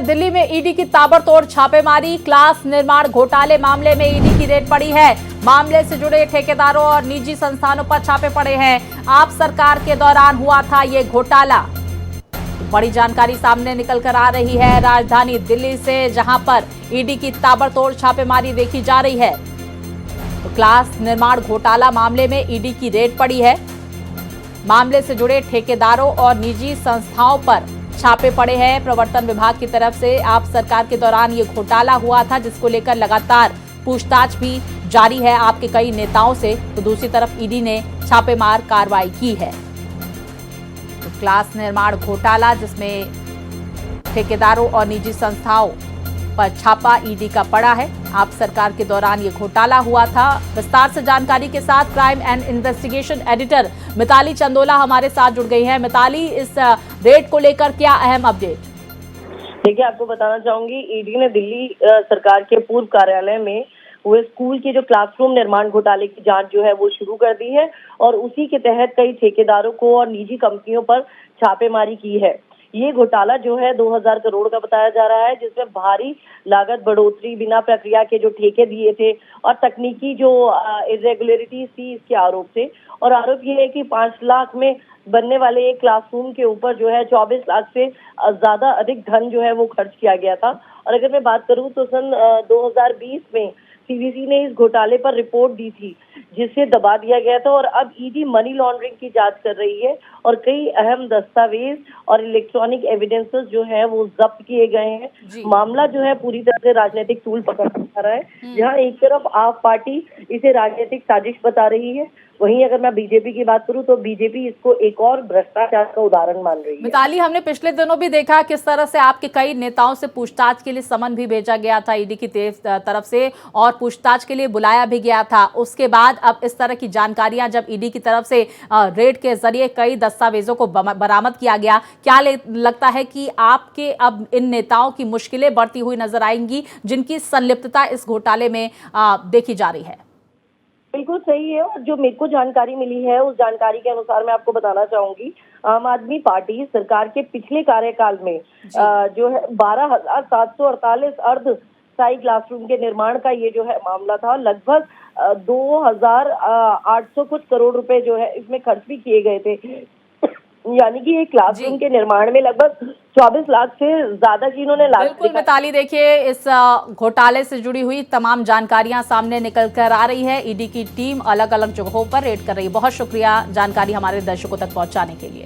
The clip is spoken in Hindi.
दिल्ली में ईडी की ताबड़तोड़ छापेमारी। क्लास निर्माण घोटाले मामले में ईडी की रेड पड़ी है। मामले से जुड़े ठेकेदारों और निजी संस्थानों पर छापे पड़े हैं। आप सरकार के दौरान हुआ था ये घोटाला। बड़ी जानकारी सामने निकल कर आ रही है राजधानी दिल्ली से, जहां पर ईडी की ताबड़तोड़ छापेमारी देखी जा रही है। तो क्लास निर्माण घोटाला मामले में ईडी की रेड पड़ी है। मामले से जुड़े ठेकेदारों और निजी संस्थाओं पर छापे पड़े हैं। प्रवर्तन विभाग की तरफ से आप सरकार के दौरान ये घोटाला हुआ था, जिसको लेकर लगातार पूछताछ भी जारी है आपके कई नेताओं से। तो दूसरी तरफ ईडी ने छापेमार कार्रवाई की है। तो क्लास निर्माण घोटाला, जिसमें ठेकेदारों और निजी संस्थाओं पर छापा ईडी का पड़ा है। आप सरकार के दौरान ये घोटाला हुआ था। विस्तार से जानकारी के साथ crime and investigation editor Mitali Chandola हमारे साथ जुड़ गई हैं। मिताली, इस रेड को लेकर क्या अहम अपडेट? देखिए, आपको बताना चाहूंगी, ईडी ने दिल्ली सरकार के पूर्व कार्यालय में हुए स्कूल के जो क्लासरूम निर्माण घोटाले की जांच जो है वो शुरू कर दी है और उसी के तहत कई ठेकेदारों को और निजी कंपनियों पर छापेमारी की है। ये घोटाला जो है 2000 करोड़ का बताया जा रहा है, जिसमें भारी लागत बढ़ोतरी, बिना प्रक्रिया के जो ठेके दिए थे और तकनीकी जो इरेगुलरिटीज थी, इसके आरोप थे। और आरोप ये है कि 5 लाख में बनने वाले एक क्लासरूम के ऊपर जो है 24 लाख से ज्यादा अधिक धन जो है वो खर्च किया गया था। और अगर मैं बात करूं तो सन 2020 में सीवीसी ने इस घोटाले पर रिपोर्ट दी थी, जिसे दबा दिया गया था। और अब ईडी मनी लॉन्ड्रिंग की जांच कर रही है और कई अहम दस्तावेज और इलेक्ट्रॉनिक एविडेंसेस जो है वो जब्त किए गए हैं। मामला जो है पूरी तरह से राजनीतिक तूल पकड़ रहा है, जहां एक तरफ आप पार्टी इसे राजनीतिक साजिश बता रही है, वहीं अगर मैं बीजेपी की बात करूं तो बीजेपी इसको एक और भ्रष्टाचार का उदाहरण मान रही है। मिताली, हमने पिछले दिनों भी देखा किस तरह से आपके कई नेताओं से पूछताछ के लिए समन भी भेजा गया था ईडी की तरफ से, और पूछताछ के लिए बुलाया भी गया था। उसके बाद अब इस तरह की जानकारियां जब ईडी की तरफ से रेड के जरिए कई दस्तावेजों को बरामद किया गया, क्या लगता है कि आपके अब इन नेताओं की मुश्किलें बढ़ती हुई नजर आएंगी, जिनकी संलिप्तता इस घोटाले में देखी जा रही है? बिल्कुल सही है। और जो मेरे को जानकारी मिली है, उस जानकारी के अनुसार मैं आपको बताना चाहूंगी, आम आदमी पार्टी सरकार के पिछले कार्यकाल में जो है 12,748 अर्ध स्थायी क्लासरूम के निर्माण का ये जो है मामला था। लगभग 2,800 कुछ करोड़ रुपए जो है इसमें खर्च भी किए गए थे। यानी कि एक क्लासरूम के निर्माण में लगभग 24 लाख से ज्यादा की इन्होंने लागत। बिल्कुल मिताली, देखिए इस घोटाले से जुड़ी हुई तमाम जानकारियां सामने निकल कर आ रही है। ईडी की टीम अलग अलग जगहों पर रेड कर रही है। बहुत शुक्रिया जानकारी हमारे दर्शकों तक पहुंचाने के लिए।